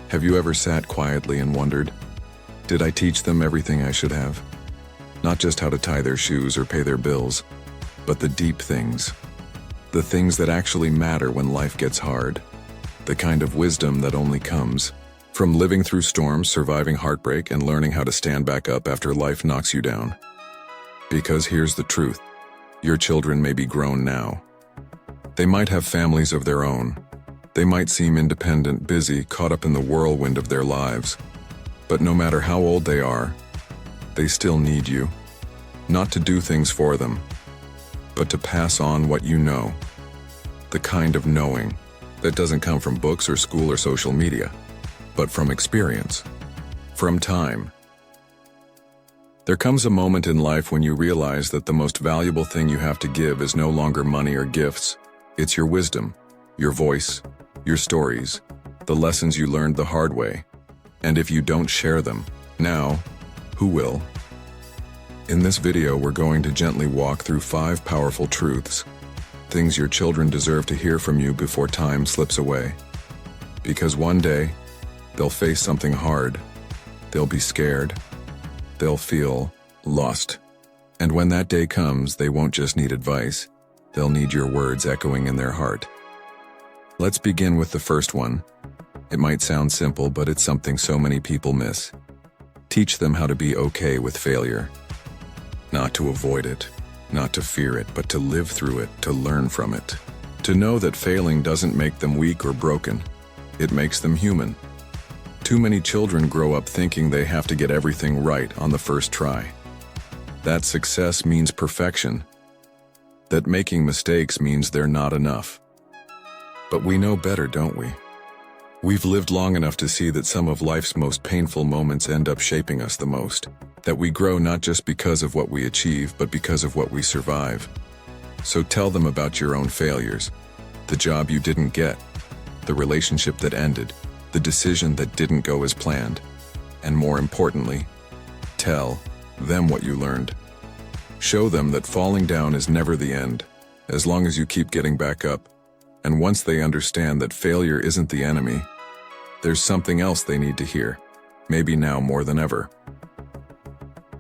Have you ever sat quietly and wondered, did I teach them everything I should have? Not just how to tie their shoes or pay their bills, but the deep things. The things that actually matter when life gets hard. The kind of wisdom that only comes from living through storms, surviving heartbreak, and learning how to stand back up after life knocks you down. Because here's the truth. Your children may be grown now. They might have families of their own. They might seem independent, busy, caught up in the whirlwind of their lives. But no matter how old they are, they still need you. Not to do things for them, but to pass on what you know. The kind of knowing that doesn't come from books or school or social media, but from experience, from time. There comes a moment in life when you realize that the most valuable thing you have to give is no longer money or gifts. It's your wisdom, your voice, your stories, the lessons you learned the hard way. And if you don't share them now, who will? In this video, we're going to gently walk through 5 powerful truths, things your children deserve to hear from you before time slips away. Because one day, they'll face something hard, they'll be scared, they'll feel lost. And when that day comes, they won't just need advice, they'll need your words echoing in their heart. Let's begin with the first one. It might sound simple, but it's something so many people miss. Teach them how to be okay with failure. Not to avoid it, not to fear it, but to live through it, to learn from it. To know that failing doesn't make them weak or broken. It makes them human. Too many children grow up thinking they have to get everything right on the first try. That success means perfection. That making mistakes means they're not enough. But we know better, don't we? We've lived long enough to see that some of life's most painful moments end up shaping us the most. That we grow not just because of what we achieve, but because of what we survive. So tell them about your own failures. The job you didn't get. The relationship that ended. The decision that didn't go as planned. And more importantly, tell them what you learned. Show them that falling down is never the end, as long as you keep getting back up. And once they understand that failure isn't the enemy, there's something else they need to hear, maybe now more than ever.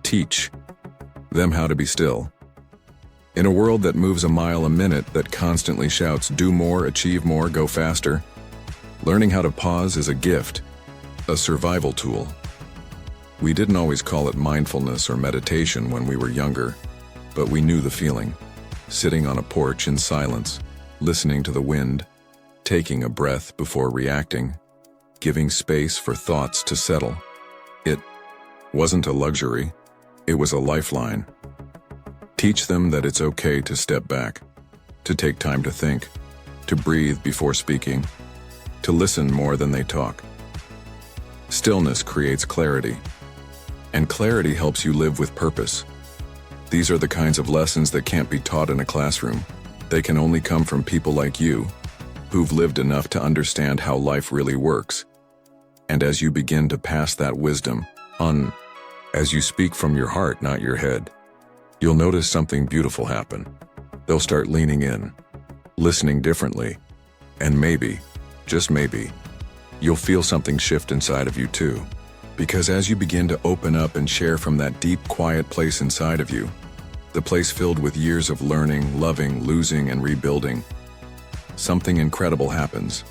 Teach them how to be still. In a world that moves a mile a minute, that constantly shouts, do more, achieve more, go faster, learning how to pause is a gift, a survival tool. We didn't always call it mindfulness or meditation when we were younger, but we knew the feeling. Sitting on a porch in silence, listening to the wind, taking a breath before reacting, giving space for thoughts to settle. It wasn't a luxury, it was a lifeline. Teach them that it's okay to step back, to take time to think, to breathe before speaking, to listen more than they talk. Stillness creates clarity, and clarity helps you live with purpose. These are the kinds of lessons that can't be taught in a classroom. They can only come from people like you, who've lived enough to understand how life really works. And as you begin to pass that wisdom on, as you speak from your heart, not your head, you'll notice something beautiful happen. They'll start leaning in, listening differently, and maybe, just maybe, you'll feel something shift inside of you too. Because as you begin to open up and share from that deep, quiet place inside of you, the place filled with years of learning, loving, losing, and rebuilding, something incredible happens.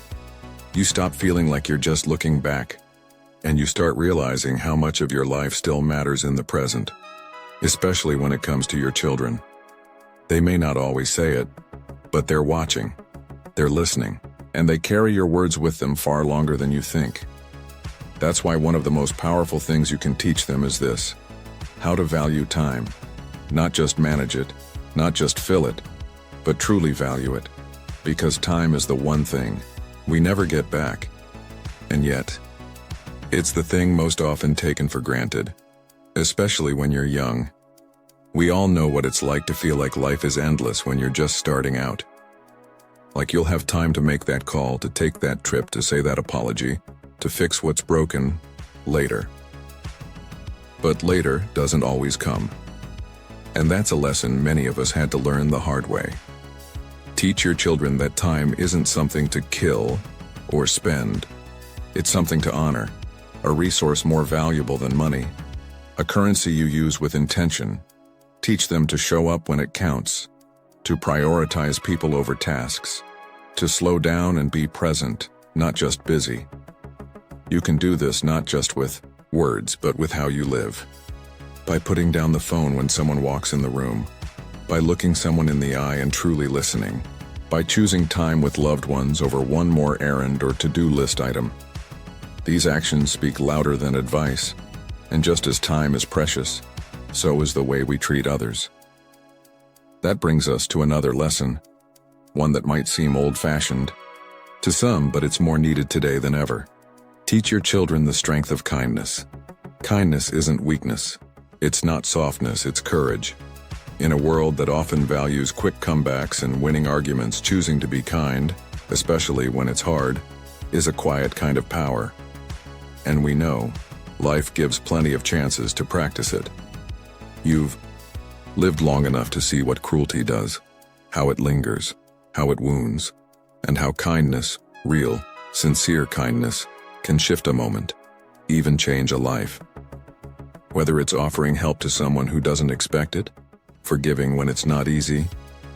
You stop feeling like you're just looking back, and you start realizing how much of your life still matters in the present, especially when it comes to your children. They may not always say it, but they're watching, they're listening, and they carry your words with them far longer than you think. That's why one of the most powerful things you can teach them is this: how to value time. Not just manage it, not just fill it, but truly value it. Because time is the one thing we never get back. And yet, it's the thing most often taken for granted, especially when you're young. We all know what it's like to feel like life is endless when you're just starting out. Like you'll have time to make that call, to take that trip, to say that apology, to fix what's broken later. But later doesn't always come. And that's a lesson many of us had to learn the hard way. Teach your children that time isn't something to kill or spend. It's something to honor, a resource more valuable than money, a currency you use with intention. Teach them to show up when it counts, to prioritize people over tasks, to slow down and be present, not just busy. You can do this not just with words, but with how you live. By putting down the phone when someone walks in the room, by looking someone in the eye and truly listening, by choosing time with loved ones over one more errand or to-do list item. These actions speak louder than advice, and just as time is precious, so is the way we treat others. That brings us to another lesson, one that might seem old-fashioned to some, but it's more needed today than ever. Teach your children the strength of kindness. Kindness isn't weakness. It's not softness, it's courage. In a world that often values quick comebacks and winning arguments, choosing to be kind, especially when it's hard, is a quiet kind of power. And we know, life gives plenty of chances to practice it. You've lived long enough to see what cruelty does, how it lingers, how it wounds, and how kindness, real, sincere kindness, can shift a moment, even change a life. Whether it's offering help to someone who doesn't expect it, forgiving when it's not easy,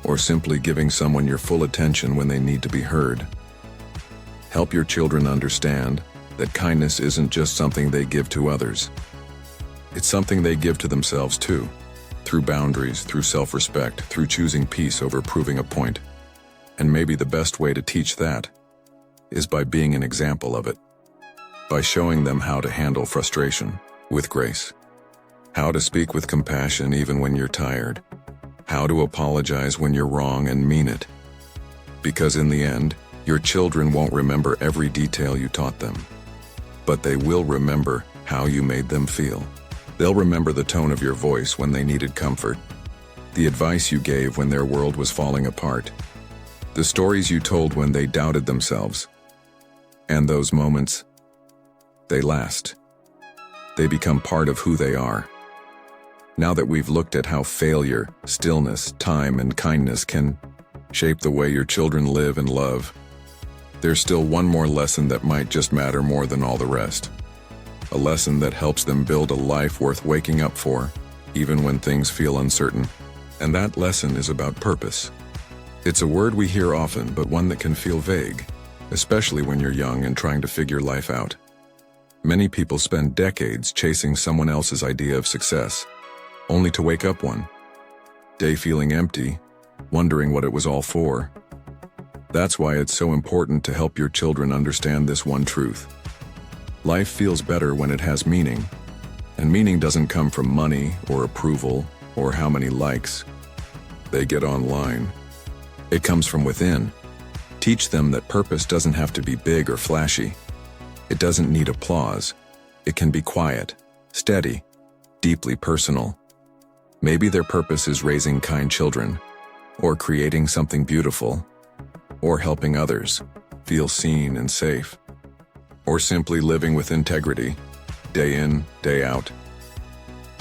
or simply giving someone your full attention when they need to be heard. Help your children understand that kindness isn't just something they give to others. It's something they give to themselves too, through boundaries, through self-respect, through choosing peace over proving a point. And maybe the best way to teach that is by being an example of it, by showing them how to handle frustration with grace, how to speak with compassion even when you're tired, how to apologize when you're wrong and mean it. Because in the end, your children won't remember every detail you taught them, but they will remember how you made them feel. They'll remember the tone of your voice when they needed comfort, the advice you gave when their world was falling apart, the stories you told when they doubted themselves. And those moments, they last. They become part of who they are. Now that we've looked at how failure, stillness, time, and kindness can shape the way your children live and love, there's still one more lesson that might just matter more than all the rest. A lesson that helps them build a life worth waking up for, even when things feel uncertain. And that lesson is about purpose. It's a word we hear often, but one that can feel vague, especially when you're young and trying to figure life out. Many people spend decades chasing someone else's idea of success, only to wake up one day feeling empty, wondering what it was all for. That's why it's so important to help your children understand this one truth. Life feels better when it has meaning, and meaning doesn't come from money or approval or how many likes they get online. It comes from within. Teach them that purpose doesn't have to be big or flashy. It doesn't need applause. It can be quiet, steady, deeply personal. Maybe their purpose is raising kind children, or creating something beautiful, or helping others feel seen and safe, or simply living with integrity, day in, day out.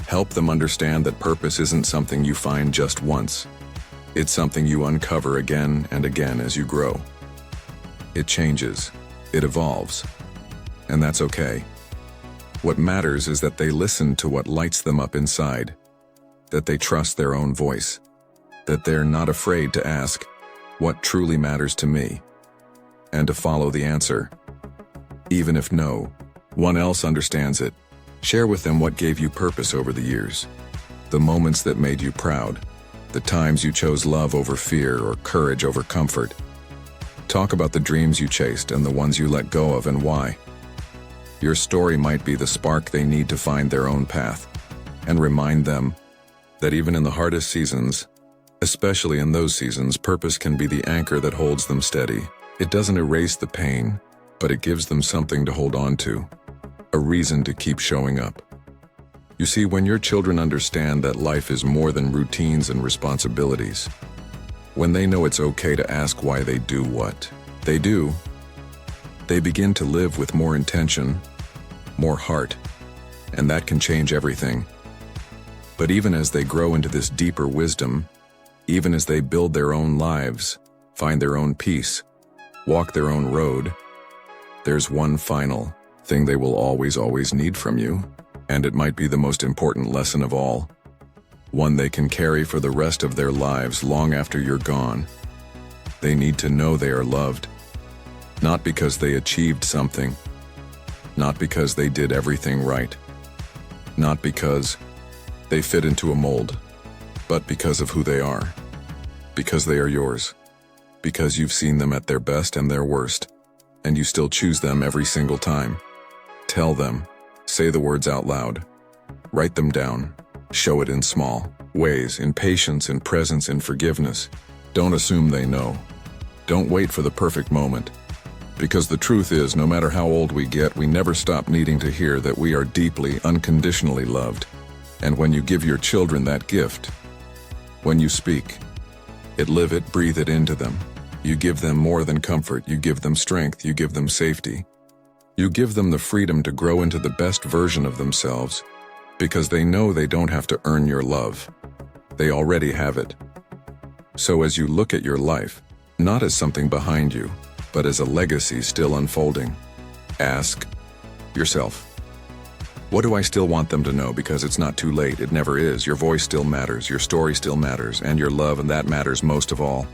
Help them understand that purpose isn't something you find just once. It's something you uncover again and again as you grow. It changes, it evolves, and that's okay. What matters is that they listen to what lights them up inside, that they trust their own voice, that they're not afraid to ask, what truly matters to me, and to follow the answer. Even if no one else understands it, share with them what gave you purpose over the years, the moments that made you proud, the times you chose love over fear or courage over comfort. Talk about the dreams you chased and the ones you let go of and why. Your story might be the spark they need to find their own path, and remind them that even in the hardest seasons, especially in those seasons, purpose can be the anchor that holds them steady. It doesn't erase the pain, but it gives them something to hold on to, a reason to keep showing up. You see, when your children understand that life is more than routines and responsibilities, when they know it's okay to ask why they do what they do, they begin to live with more intention, more heart, and that can change everything. But even as they grow into this deeper wisdom, even as they build their own lives, find their own peace, walk their own road, there's one final, thing they will always need from you, and it might be the most important lesson of all. One they can carry for the rest of their lives long after you're gone. They need to know they are loved. Not because they achieved something. Not because they did everything right. Not because they fit into a mold, but because of who they are. Because they are yours. Because you've seen them at their best and their worst, and you still choose them every single time. Tell them. Say the words out loud. Write them down. Show it in small ways, in patience, in presence, in forgiveness. Don't assume they know. Don't wait for the perfect moment. Because the truth is, no matter how old we get, we never stop needing to hear that we are deeply, unconditionally loved. And when you give your children that gift, when you speak, live it, breathe it into them. You give them more than comfort, you give them strength, you give them safety. You give them the freedom to grow into the best version of themselves, because they know they don't have to earn your love. They already have it. So as you look at your life, not as something behind you, but as a legacy still unfolding, ask yourself, what do I still want them to know? Because it's not too late, it never is. Your voice still matters, your story still matters, and your love, and that matters most of all.